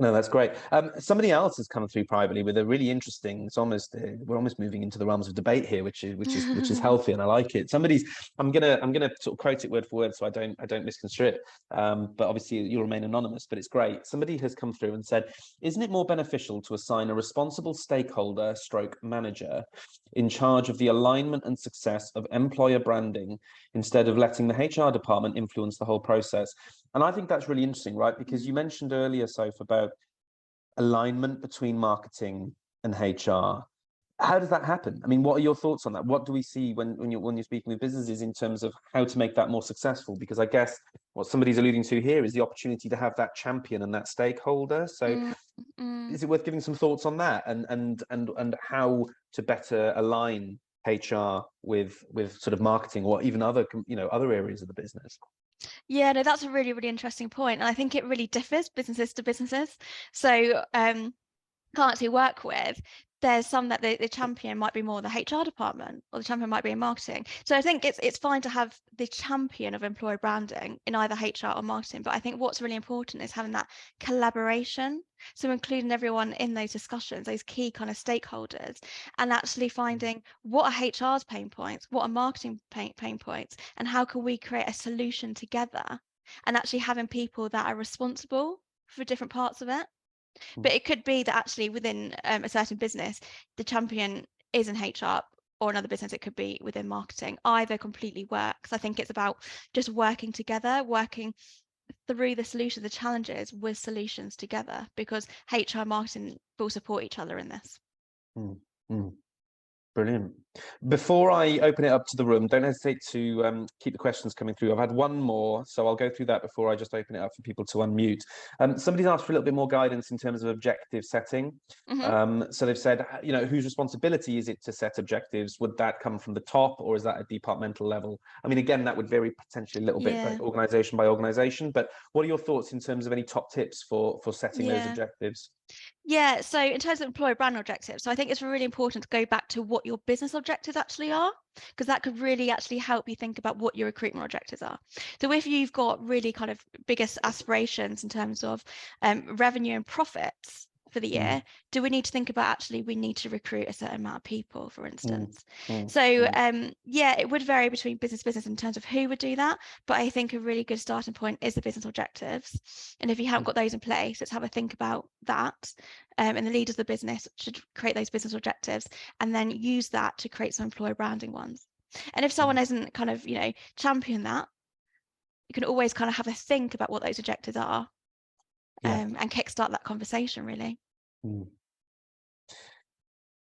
No, that's great. Somebody else has come through privately with a really interesting. It's almost we're almost moving into the realms of debate here, which is healthy, and I like it. I'm gonna sort of quote it word for word so I don't misconstrue it. But obviously you'll remain anonymous. But it's great. Somebody has come through and said, "Isn't it more beneficial to assign a responsible stakeholder / manager in charge of the alignment and success of employer branding, instead of letting the HR department influence the whole process?" And I think that's really interesting, right? Because you mentioned earlier, Soph, about alignment between marketing and HR. How does that happen? I mean, what are your thoughts on that? What do we see when you're speaking with businesses in terms of how to make that more successful? Because I guess what somebody's alluding to here is the opportunity to have that champion and that stakeholder. So is it worth giving some thoughts on that, and how to better align HR with sort of marketing, or even other areas of the business? Yeah, no, that's a really, really interesting point. And I think it really differs businesses to businesses. So clients we work with, there's some that the champion might be more the HR department, or the champion might be in marketing. So I think it's fine to have the champion of employer branding in either HR or marketing. But I think what's really important is having that collaboration. So including everyone in those discussions, those key kind of stakeholders, and actually finding what are HR's pain points, what are marketing pain points, and how can we create a solution together, and actually having people that are responsible for different parts of it. But it could be that actually within a certain business, the champion is in HR, or another business, it could be within marketing. Either completely works. I think it's about just working together, working through the solution, the challenges with solutions together, because HR and marketing will support each other in this. Brilliant. Before I open it up to the room, don't hesitate to keep the questions coming through. I've had one more, so I'll go through that before I just open it up for people to unmute. Somebody's asked for a little bit more guidance in terms of objective setting. So they've said, you know, whose responsibility is it to set objectives? Would that come from the top, or is that a departmental level? I mean, again, that would vary potentially a little bit by organisation by organisation, but what are your thoughts in terms of any top tips for setting those objectives? Yeah, so in terms of employer brand objectives, so I think it's really important to go back to what your business objectives actually are, because that could really actually help you think about what your recruitment objectives are. So if you've got really kind of biggest aspirations in terms of revenue and profits for the year, do we need to think about actually we need to recruit a certain amount of people, for instance? So yeah, it would vary between business in terms of who would do that, but I think a really good starting point is the business objectives. And if you haven't got those in place, let's have a think about that. And the leaders of the business should create those business objectives and then use that to create some employer branding ones. And if someone isn't kind of, you know, champion that, you can always kind of have a think about what those objectives are. And kickstart that conversation, really.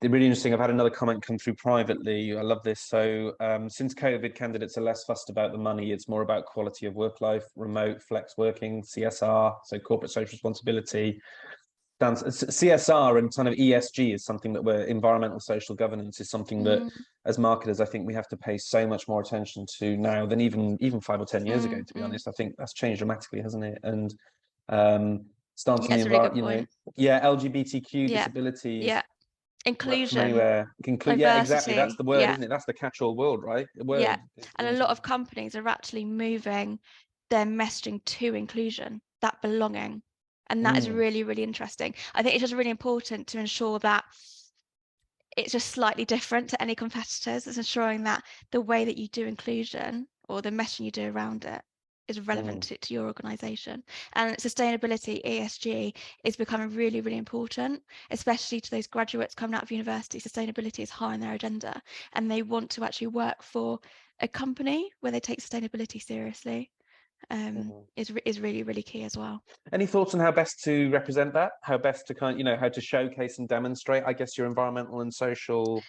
They're really interesting. I've had another comment come through privately. I love this. So since COVID, candidates are less fussed about the money. It's more about quality of work life, remote, flex working, CSR, so corporate social responsibility. CSR and kind of ESG is something that we're environmental social governance is something that as marketers, I think we have to pay so much more attention to now than even 5 or 10 years ago, to be honest. I think that's changed dramatically, hasn't it? And starting the environment, you know, LGBTQ disabilities, inclusion, anywhere, diversity. Yeah, exactly. That's the word, isn't it? That's the catch-all word, right? And a lot of companies are actually moving their messaging to inclusion, that belonging. And that is really, really interesting. I think it's just really important to ensure that it's just slightly different to any competitors. It's ensuring that the way that you do inclusion or the messaging you do around it is relevant to your organization. And sustainability, ESG, is becoming really, really important, especially to those graduates coming out of university. Sustainability is high on their agenda, and they want to actually work for a company where they take sustainability seriously. Is really, really key as well. Any thoughts on how best to represent that? How best to kind of, you know, how to showcase and demonstrate, I guess, your environmental and social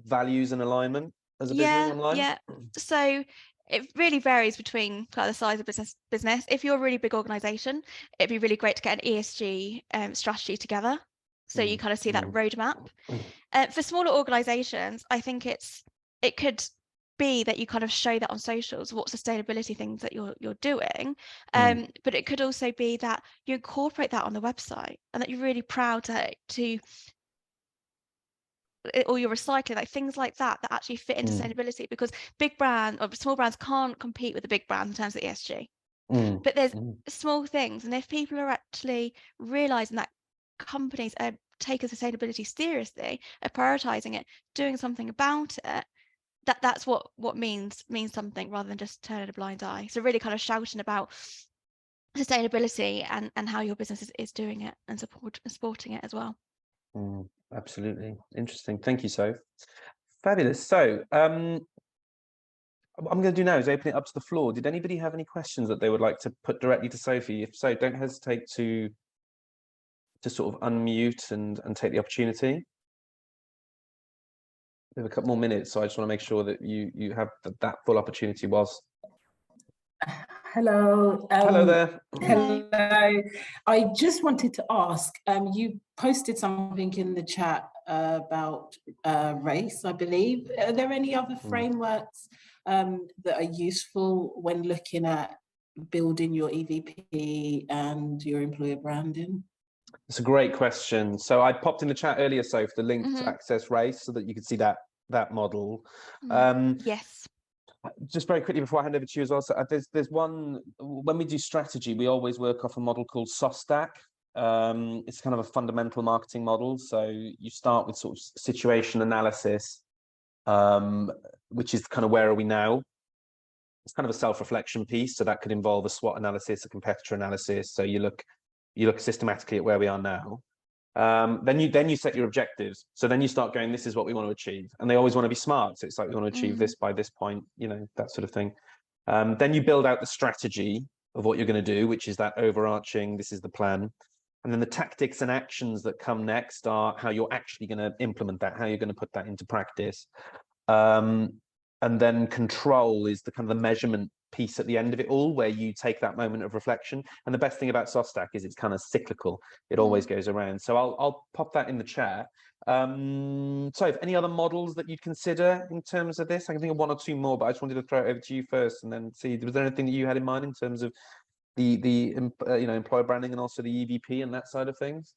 values and alignment as a business online? Yeah. So it really varies between the size of business. If you're a really big organization, it'd be really great to get an ESG strategy together. So you kind of see that roadmap. For smaller organizations, I think it could be that you kind of show that on socials, what sustainability things that you're doing. But it could also be that you incorporate that on the website and that you're really proud to or you're recycling, like things like that actually fit into sustainability, because big brand or small brands can't compete with the big brands in terms of ESG. But there's small things, and if people are actually realizing that companies are taking sustainability seriously, are prioritizing it, doing something about it, that's what means something, rather than just turning a blind eye. So really kind of shouting about sustainability and how your business is doing it and supporting it as well. Absolutely. Interesting. Thank you, Soph. Fabulous. So what I'm going to do now is open it up to the floor. Did anybody have any questions that they would like to put directly to Sophie? If so, don't hesitate to sort of unmute and take the opportunity. We have a couple more minutes, so I just want to make sure that you have that full opportunity whilst. Hello. Hello there. Hello. I just wanted to ask, you posted something in the chat about race, I believe. Are there any other frameworks that are useful when looking at building your EVP and your employer branding? It's a great question. So I popped in the chat earlier, Soph, the link to access race so that you could see that model. Yes. Just very quickly before I hand over to you as well. So there's one, when we do strategy, we always work off a model called SOSTAC. It's kind of a fundamental marketing model. So you start with sort of situation analysis, which is kind of where are we now? It's kind of a self-reflection piece. So that could involve a SWOT analysis, a competitor analysis. So you look systematically at where we are now. Then you set your objectives. So then you start going, this is what we want to achieve. And they always want to be smart. So it's like, we want to achieve this by this point, you know, that sort of thing. Then you build out the strategy of what you're going to do, which is that overarching, this is the plan. And then the tactics and actions that come next are how you're actually going to implement that, how you're going to put that into practice. And then control is the kind of the measurement piece at the end of it all, where you take that moment of reflection. And the best thing about soft stack is it's kind of cyclical. It always goes around. So I'll pop that in the chat. So if any other models that you'd consider in terms of this, I can think of one or two more, but I just wanted to throw it over to you first and then see, was there anything that you had in mind in terms of the employer branding and also the EVP and that side of things?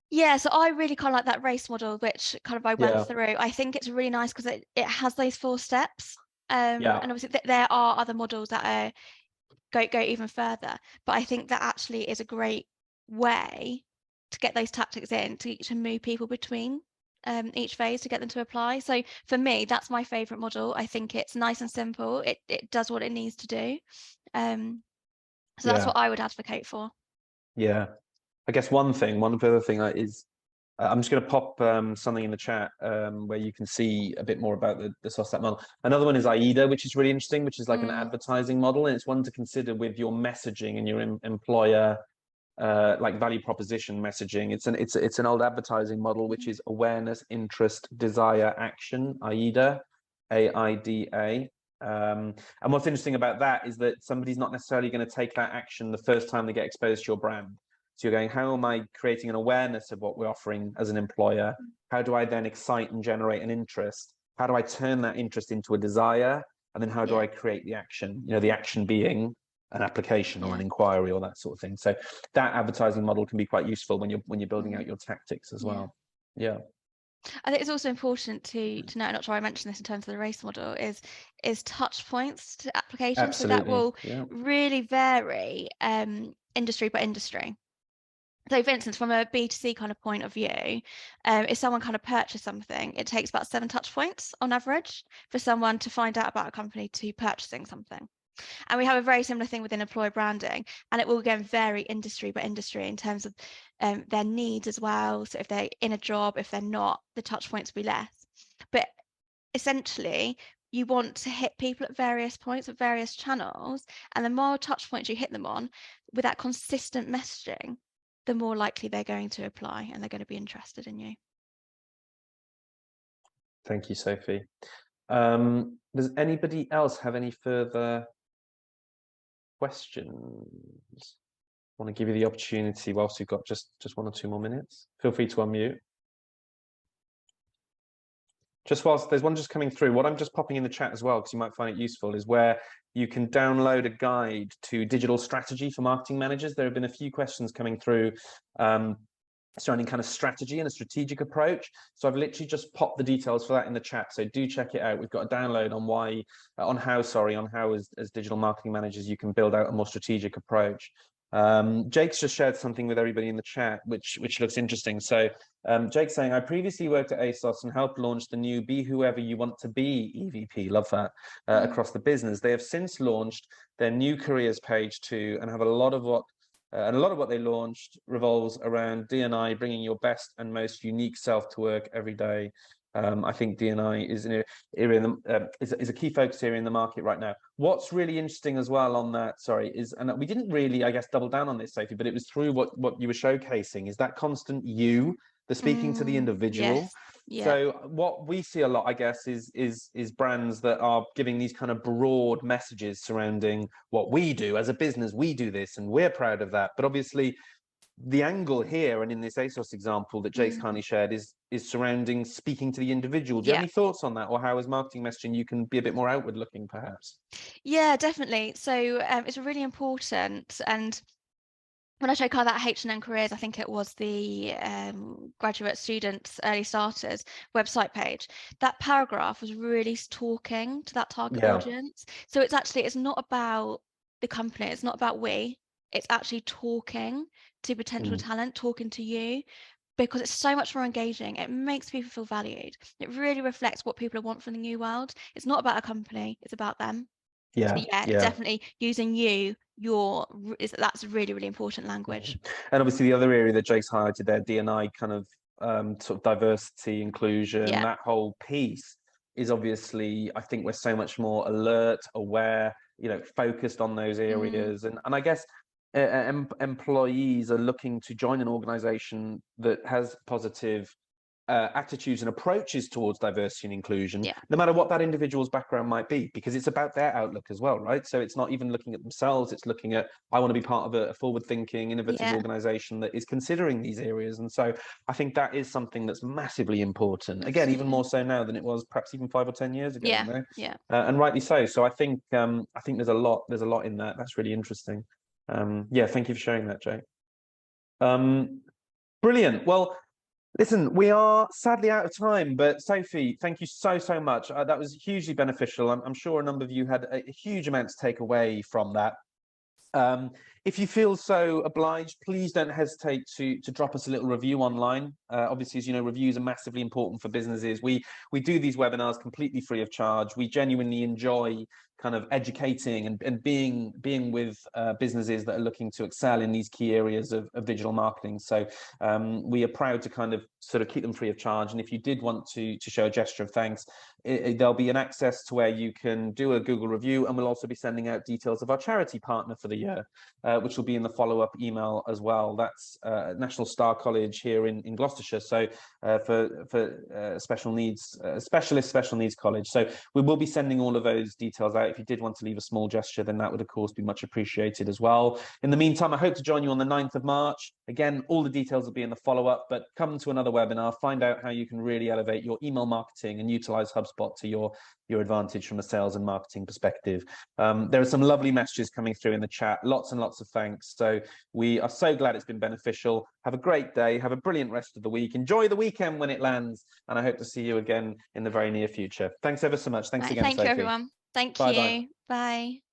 Yeah, so I really kind of like that race model, which kind of I went Yeah. through. I think it's really nice because it has those 4 steps. Yeah. And obviously there are other models that are go even further, but I think that actually is a great way to get those tactics in to move people between each phase to get them to apply. So for me, that's my favorite model. I think it's nice and simple. It does what it needs to do. So that's what I would advocate for. Yeah. I guess one other thing is, I'm just going to pop something in the chat where you can see a bit more about the SOSTAT model. Another one is AIDA, which is really interesting, which is like an advertising model, and it's one to consider with your messaging and your employer like value proposition messaging. It's an old advertising model, which is awareness, interest, desire, action. AIDA, AIDA. And what's interesting about that is that somebody's not necessarily going to take that action the first time they get exposed to your brand. So you're going, how am I creating an awareness of what we're offering as an employer? How do I then excite and generate an interest? How do I turn that interest into a desire? And then how do I create the action? You know, the action being an application or an inquiry or that sort of thing. So that advertising model can be quite useful when you're building out your tactics as well. Yeah. I think it's also important to note, not sure I mentioned this in terms of the race model, is touch points to applications. So that will really vary industry by industry. So for instance, from a B2C kind of point of view, if someone kind of purchased something, it takes about 7 touch points on average for someone to find out about a company to purchasing something. And we have a very similar thing within employer branding, and it will again vary industry by industry in terms of their needs as well. So if they're in a job, if they're not, the touch points will be less. But essentially, you want to hit people at various points, at various channels, and the more touch points you hit them on with that consistent messaging, the more likely they're going to apply and they're going to be interested in you. Thank you, Sophie. Does anybody else have any further questions? I want to give you the opportunity whilst you've got just 1 or 2 more minutes. Feel free to unmute. Just whilst there's one just coming through, what I'm just popping in the chat as well, because you might find it useful, is where you can download a guide to digital strategy for marketing managers. There have been a few questions coming through surrounding kind of strategy and a strategic approach. So I've literally just popped the details for that in the chat. So do check it out. We've got a download on how as digital marketing managers you can build out a more strategic approach. Jake's just shared something with everybody in the chat, which looks interesting. So Jake's saying, I previously worked at ASOS and helped launch the new Be Whoever You Want to Be EVP, love that, across the business. They have since launched their new careers page too, and have a lot of what they launched revolves around D&I, bringing your best and most unique self to work every day. I think D&I is an area is a key focus area in the market right now. What's really interesting as well on that, and we didn't really, I guess, double down on this, Sophie, but it was through what you were showcasing, is that constant the speaking to the individual. Yes. Yeah. So what we see a lot, I guess, is brands that are giving these kind of broad messages surrounding what we do as a business. We do this and we're proud of that. But obviously the angle here, and in this ASOS example that Jake's kindly shared, is surrounding speaking to the individual. Do you have any thoughts on that, or how as marketing messaging you can be a bit more outward looking perhaps? Yeah, definitely. So it's really important. And when I show kind of that H&M Careers, I think it was the graduate students, early starters website page, that paragraph was really talking to that target audience. So it's not about the company, it's not about it's actually talking to potential talent, talking to you, because it's so much more engaging. It makes people feel valued. It really reflects what people want from the new world. It's not about a company, it's about them. So definitely using that's really, really important language. And obviously the other area that Jake's highlighted there, D&I kind of sort of diversity, inclusion, that whole piece is obviously, I think we're so much more alert, aware, focused on those areas. And I guess employees are looking to join an organization that has positive attitudes and approaches towards diversity and inclusion, Yeah. no matter what that individual's background might be, because it's about their outlook as well, right? So it's not even looking at themselves, it's looking at, I want to be part of a forward-thinking, innovative organization that is considering these areas. And so I think that is something that's massively important. Again, even more so now than it was perhaps even 5 or 10 years ago. Yeah, you know? yeah. And rightly so. So I think there's a lot in that. That's really interesting. Yeah, thank you for sharing that, Jay. Brilliant. Well, listen, we are sadly out of time, but Sophie, thank you so much. That was hugely beneficial. I'm sure a number of you had a huge amount to take away from that. If you feel so obliged, please don't hesitate to drop us a little review online. Obviously, as you know, reviews are massively important for businesses. We do these webinars completely free of charge. We genuinely enjoy kind of educating and being with businesses that are looking to excel in these key areas of digital marketing. So we are proud to kind of sort of keep them free of charge. And if you did want to show a gesture of thanks, there'll be an access to where you can do a Google review, and we'll also be sending out details of our charity partner for the year, which will be in the follow-up email as well. That's National Star College here in Gloucestershire, so for special needs, specialist special needs college. So we will be sending all of those details out. If you did want to leave a small gesture, then that would of course be much appreciated as well. In the meantime, I hope to join you on the 9th of March. Again, all the details will be in the follow-up, but come to another webinar, find out how you can really elevate your email marketing and utilize HubSpot to your advantage from a sales and marketing perspective. There are some lovely messages coming through in the chat, lots and lots of thanks. So we are so glad it's been beneficial. Have a great day, have a brilliant rest of the week, enjoy the weekend when it lands, and I hope to see you again in the very near future. Thanks ever so much. Thanks again, Thank Sophie. you, everyone. Thank Bye you. bye. Bye.